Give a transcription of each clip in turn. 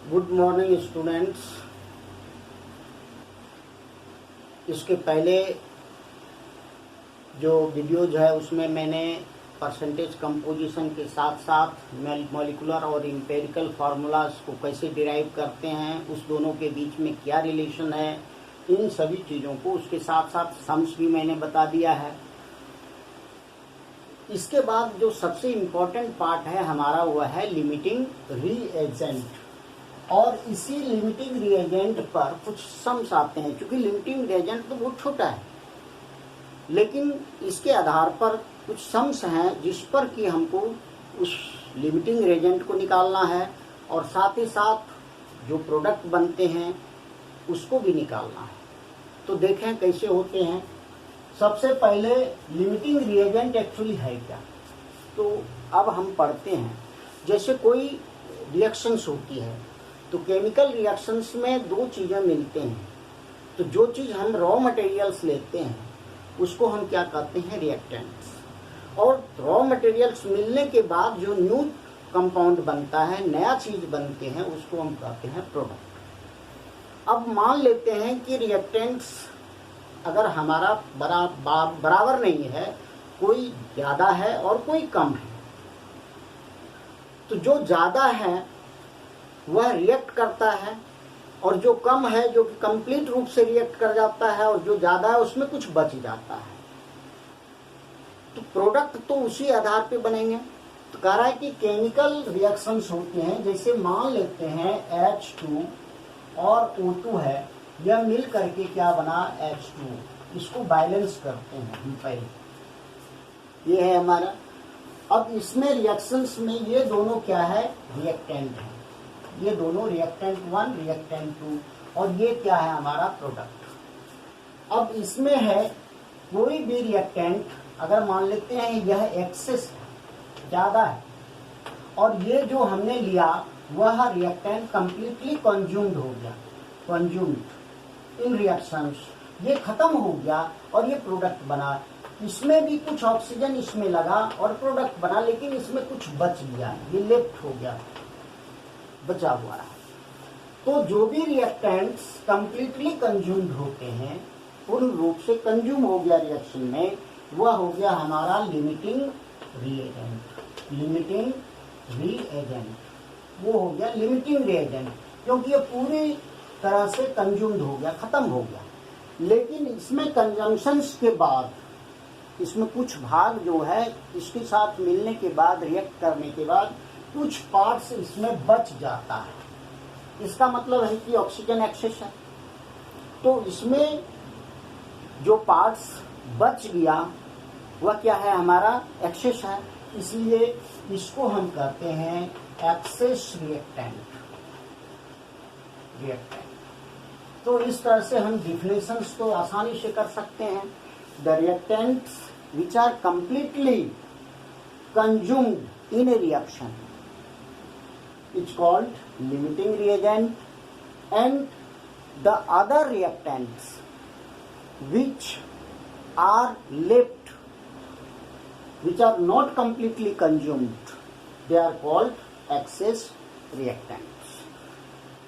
Good morning students. इसके पहले जो वीडियोज है उसमें मैंने परसेंटेज कंपोजिशन के साथ साथ मॉलिक्यूलर और एम्पिरिकल फार्मूलाज को कैसे डिराइव करते हैं, उस दोनों के बीच में क्या रिलेशन है, इन सभी चीज़ों को, उसके साथ साथ सम्स भी मैंने बता दिया है। इसके बाद जो सबसे इम्पोर्टेंट पार्ट है हमारा वह है लिमिटिंग रीएजेंट, और इसी लिमिटिंग रिएजेंट पर कुछ सम्स आते हैं। क्योंकि लिमिटिंग रिएजेंट तो बहुत छोटा है, लेकिन इसके आधार पर कुछ सम्स हैं जिस पर कि हमको उस लिमिटिंग रिएजेंट को निकालना है और साथ ही साथ जो प्रोडक्ट बनते हैं उसको भी निकालना है। तो देखें कैसे होते हैं। सबसे पहले लिमिटिंग रिएजेंट एक्चुअली है क्या, तो अब हम पढ़ते हैं। जैसे कोई रिएक्शंस होती है तो केमिकल रिएक्शंस में दो चीज़ें मिलते हैं। तो जो चीज़ हम रॉ मटेरियल्स लेते हैं उसको हम क्या कहते हैं, रिएक्टेंट्स। और रॉ मटेरियल्स मिलने के बाद जो न्यू कंपाउंड बनता है, नया चीज़ बनते हैं, उसको हम कहते हैं प्रोडक्ट। अब मान लेते हैं कि रिएक्टेंट्स अगर हमारा बराबर नहीं है, कोई ज़्यादा है और कोई कम है, तो जो ज़्यादा है वह रिएक्ट करता है और जो कम है जो कि कंप्लीट रूप से रिएक्ट कर जाता है, और जो ज़्यादा है उसमें कुछ बच जाता है। तो प्रोडक्ट तो उसी आधार पे बनेंगे। तो कह रहा है कि केमिकल रिएक्शंस होते हैं, जैसे मान लेते हैं H2 और O2 है, यह मिल करके क्या बना, H2। इसको बैलेंस करते हैं हम पहले, ये है हमारा। अब इसमें रिएक्शंस में ये दोनों क्या है, रिएक्टेंट है। ये दोनों रिएक्टेंट 1, रिएक्टेंट 2, और ये क्या है हमारा प्रोडक्ट। अब इसमें है कोई भी रिएक्टेंट, अगर मान लेते हैं यह एक्सेस ज़्यादा है और ये जो हमने लिया वह रिएक्टेंट कंप्लीटली कंज्यूम्ड हो गया, कंज्यूम्ड इन रिएक्शंस, ये खत्म हो गया और ये प्रोडक्ट बना। इसमें भी कुछ ऑक्सीजन इसमें लगा और प्रोडक्ट बना, लेकिन इसमें कुछ बच गया, ये लेफ्ट हो गया, बचा हुआ है। तो जो भी रिएक्टेंट्स कंप्लीटली कंज्यूम्ड होते हैं, पूर्ण रूप से कंज्यूम हो गया रिएक्शन में, वह हो गया हमारा लिमिटिंग रिएजेंट। लिमिटिंग रिएजेंट वो हो गया लिमिटिंग रिएजेंट, क्योंकि ये पूरी तरह से कंज्यूम्ड हो गया, खत्म हो गया। लेकिन इसमें कंजम्पशंस के बाद इसमें कुछ भाग जो है इसके साथ मिलने के बाद, रिएक्ट करने के बाद कुछ पार्ट्स इसमें बच जाता है। इसका मतलब है कि ऑक्सीजन एक्सेस है, तो इसमें जो पार्ट्स बच गया वह क्या है, हमारा एक्सेस है। इसलिए इसको हम कहते हैं एक्सेस रिएक्टेंट। तो इस तरह से हम डिफिनेशंस तो आसानी से कर सकते हैं। The reactants which are completely consumed in a reaction is called limiting reagent, and the other reactants which are left, which are not completely consumed, they are called excess reactants।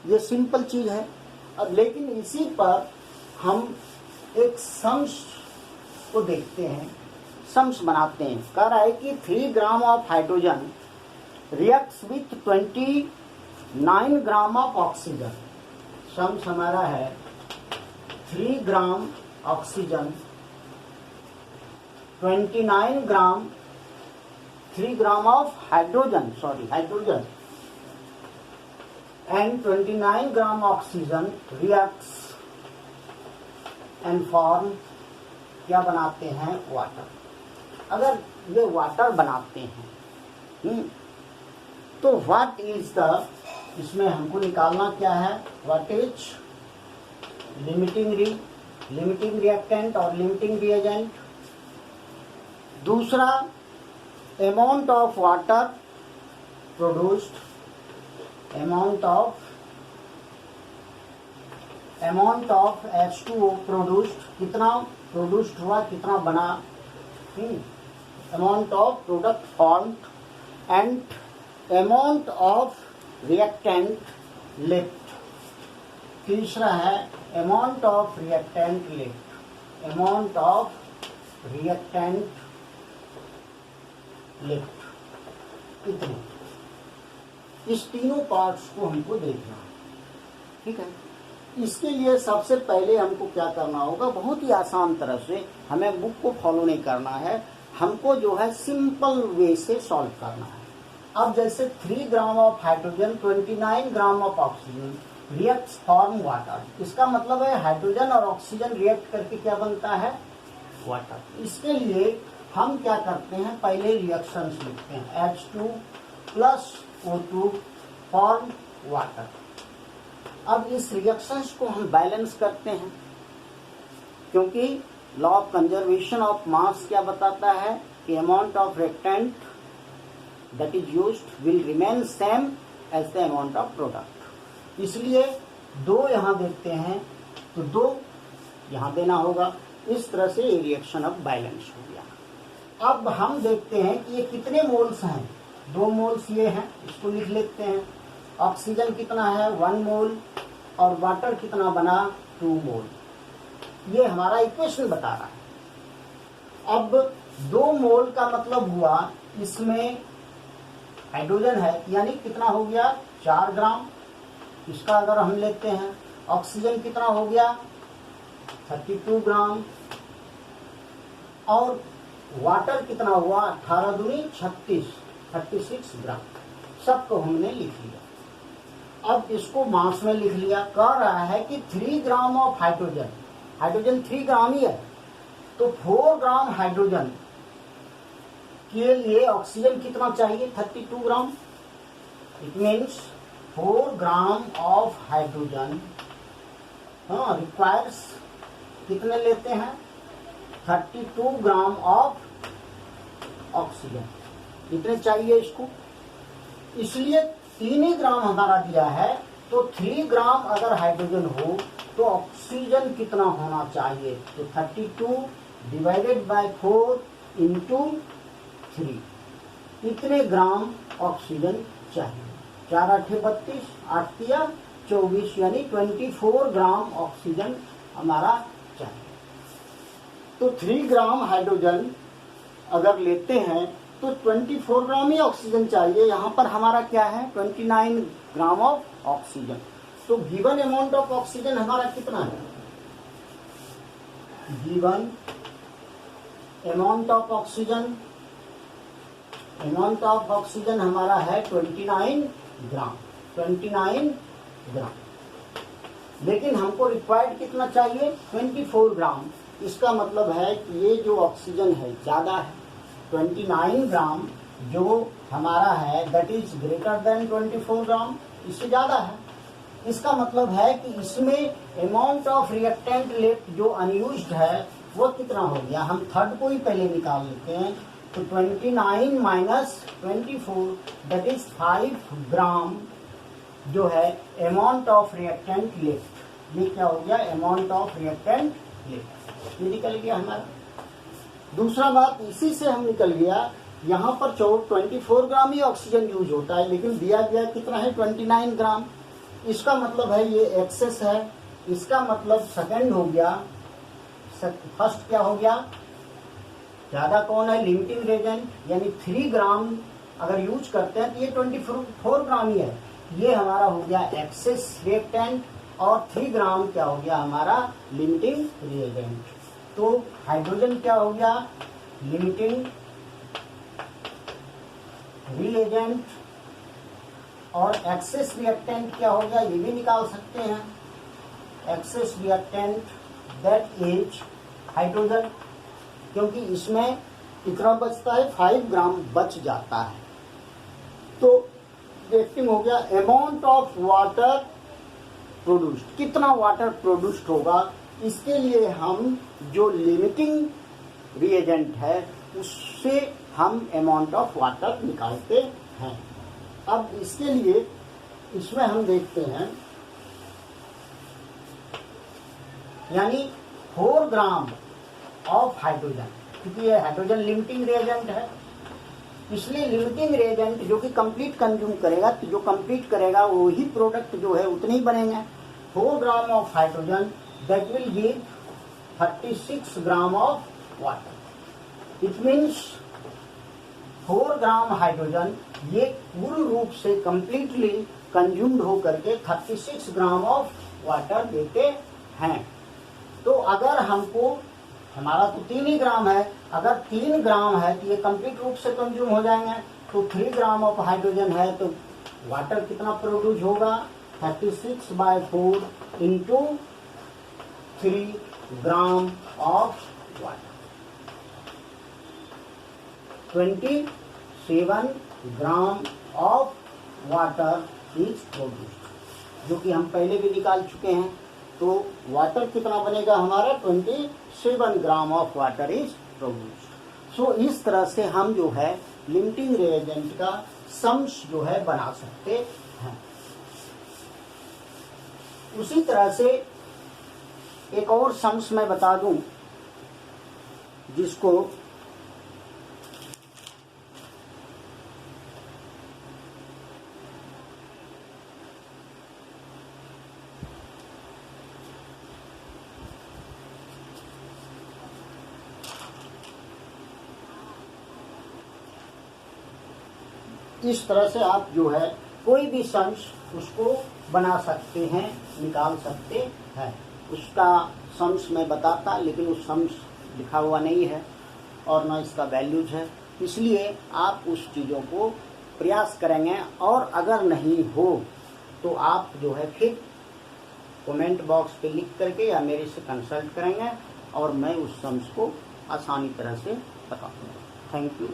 ये simple चीज है। अब लेकिन इसी पर हम एक sums को देखते हैं, सम्स बनाते हैं। कह रहा है कि 3 ग्राम of hydrogen reacts with 29 gram of oxygen. Sums हमारा है 3 gram oxygen, 29 gram, 3 gram of hydrogen, hydrogen and 29 gram oxygen reacts and form क्या बनाते हैं, वाटर। अगर ये वाटर बनाते हैं तो व्हाट इज द, इसमें हमको निकालना क्या है, व्हाट इज लिमिटिंग रिएक्टेंट और लिमिटिंग रिएजेंट। दूसरा, amount of water produced, amount of H2O produced, कितना प्रोड्यूस्ड हुआ, कितना बना, amount of product formed, and amount of reactant left. तीसरा है amount of reactant left, amount of reactant left. इतने, इस तीनों पार्ट्स को हमको देखना है, ठीक है। इसके लिए सबसे पहले हमको क्या करना होगा, बहुत ही आसान तरह से, हमें बुक को फॉलो नहीं करना है, हमको जो है सिंपल वे से सॉल्व करना है। अब जैसे 3 ग्राम of hydrogen 29 gram of oxygen reacts form water. इसका मतलब है हाइड्रोजन और ऑक्सीजन रिएक्ट करके क्या बनता है, वाटर। इसके लिए हम क्या करते हैं, पहले रिएक्शंस लिखते हैं, H2 plus O2 form water. अब इस रिएक्शंस को हम बैलेंस करते हैं, क्योंकि law of conservation of mass क्या बताता है कि amount of reactant that is used will remain same as the amount of product. इसलिए 2 यहाँ देखते हैं तो 2 यहाँ देना होगा। इस तरह से ये रिएक्शन अब बैलेंस हो गया। अब हम देखते हैं कि ये कितने मोल्स हैं, 2 मोल्स ये हैं, इसको लिख लेते हैं। ऑक्सीजन कितना है, 1 मोल, और वाटर कितना बना, 2 मोल। ये हमारा इक्वेशन बता रहा है। अब 2 मोल का मतलब हुआ इसमें हाइड्रोजन है, यानी कितना हो गया, 4 ग्राम। इसका अगर हम लेते हैं, ऑक्सीजन कितना हो गया, 32 ग्राम, और वाटर कितना हुआ, 18 दूनी 36, 36 ग्राम। सबको हमने लिख लिया। अब इसको मास में लिख लिया। कह रहा है कि 3 ग्राम ऑफ हाइड्रोजन, हाइड्रोजन 3 ग्राम ही है, तो 4 ग्राम हाइड्रोजन के लिए ऑक्सीजन कितना चाहिए, 32 gram. It means 4 gram of hydrogen requires, कितने लेते हैं, 32 ग्राम ऑफ ऑक्सीजन। इतने चाहिए इसको, इसलिए 3 ग्राम हमारा दिया है। तो 3 ग्राम अगर हाइड्रोजन हो तो ऑक्सीजन कितना होना चाहिए, तो 32 डिवाइडेड बाय 4 इंटू 3, इतने ग्राम ऑक्सीजन चाहिए। 4 8 32, 8 तिया 24, यानी 24 ग्राम ऑक्सीजन हमारा चाहिए। तो 3 ग्राम हाइड्रोजन अगर लेते हैं तो 24 ग्राम ही ऑक्सीजन चाहिए। यहाँ पर हमारा क्या है, 29 ग्राम ऑफ ऑक्सीजन। तो गिवन अमाउंट ऑफ ऑक्सीजन हमारा कितना है, given amount of oxygen, amount of oxygen हमारा है 29 ग्राम, 29 ग्राम। लेकिन हमको रिक्वायर्ड कितना चाहिए, 24 ग्राम। इसका मतलब है कि ये जो ऑक्सीजन है ज्यादा है, 29 ग्राम जो हमारा है दैट इज ग्रेटर देन 24 ग्राम, इससे ज्यादा है। इसका मतलब है कि इसमें अमाउंट ऑफ रिएक्टेंट लेफ्ट जो अनयूज्ड है वो कितना हो गया। हम थर्ड को ही पहले निकाल लेते हैं। तो 29 माइनस 24 दैट इज 5 ग्राम जो है अमाउंट ऑफ रिएक्टेंट लेफ्ट। ये क्या हो गया, अमाउंट ऑफ रिएक्टेंट लेफ्ट। ये निकल गया हमारा। दूसरा बात इसी से हम निकल गया, यहाँ पर 24 ग्राम ही ऑक्सीजन यूज होता है, लेकिन दिया गया कितना है, 29 ग्राम। इसका मतलब है ये एक्सेस है। इसका मतलब सेकंड हो गया, फर्स्ट क्या हो गया, ज्यादा कौन है, लिमिटिंग रेजेंट, यानी 3 ग्राम अगर यूज करते हैं तो ये 24 ग्राम ही है। ये हमारा हो गया एक्सेस रिएक्टेंट, और 3 ग्राम क्या हो गया हमारा लिमिटिंग रिएजेंट। तो हाइड्रोजन क्या हो गया, लिमिटिंग रिएजेंट, और एक्सेस रिएक्टेंट क्या हो गया, ये भी निकाल सकते हैं। Excess reactant that is hydrogen, क्योंकि इसमें कितना बचता है, 5 ग्राम बच जाता है। तो रिएक्टिंग हो गया। अमाउंट ऑफ वाटर प्रोड्यूस्ड, कितना वाटर प्रोड्यूस्ड होगा, इसके लिए हम जो लिमिटिंग रिएजेंट है उससे हम अमाउंट ऑफ वाटर निकालते हैं। अब इसके लिए इसमें हम देखते हैं, यानी 4 ग्राम ऑफ हाइड्रोजन, क्योंकि ये हाइड्रोजन लिमिटिंग रिएजेंट है, इसलिए लिमिटिंग रिएजेंट जो कि कंप्लीट कंज्यूम करेगा, तो जो कंप्लीट करेगा वही प्रोडक्ट जो है उतने ही बनेंगे। 4 gram of hydrogen that will give 36 gram of water. It means 4 gram hydrogen ये पूर्ण रूप से कंप्लीटली कंज्यूम्ड होकर के 36 ग्राम ऑफ वाटर देते हैं। तो अगर हमको, हमारा तो 3 ही ग्राम है, अगर 3 ग्राम है तो ये कंप्लीट रूप से कंज्यूम हो जाएंगे। तो 3 ग्राम ऑफ हाइड्रोजन है तो वाटर कितना प्रोड्यूस होगा, 36/4 into 3 gram of water, 27 gram of water is produced, जो कि हम पहले भी निकाल चुके हैं। तो वाटर कितना बनेगा हमारा, 27 gram of water is produced. So इस तरह से हम जो है लिमिटिंग रिएजेंट का सम्स जो है बना सकते हैं। उसी तरह से एक और सम्स मैं बता दूं, जिसको इस तरह से आप जो है कोई भी सम्स उसको बना सकते हैं, निकाल सकते हैं। उसका सम्स मैं बताता, लेकिन उस सम्स लिखा हुआ नहीं है और ना इसका वैल्यूज है, इसलिए आप उस चीज़ों को प्रयास करेंगे। और अगर नहीं हो तो आप जो है फिर कमेंट बॉक्स पे लिख करके या मेरे से कंसल्ट करेंगे और मैं उस सम्स को आसानी तरह से बताऊंगा। Thank you.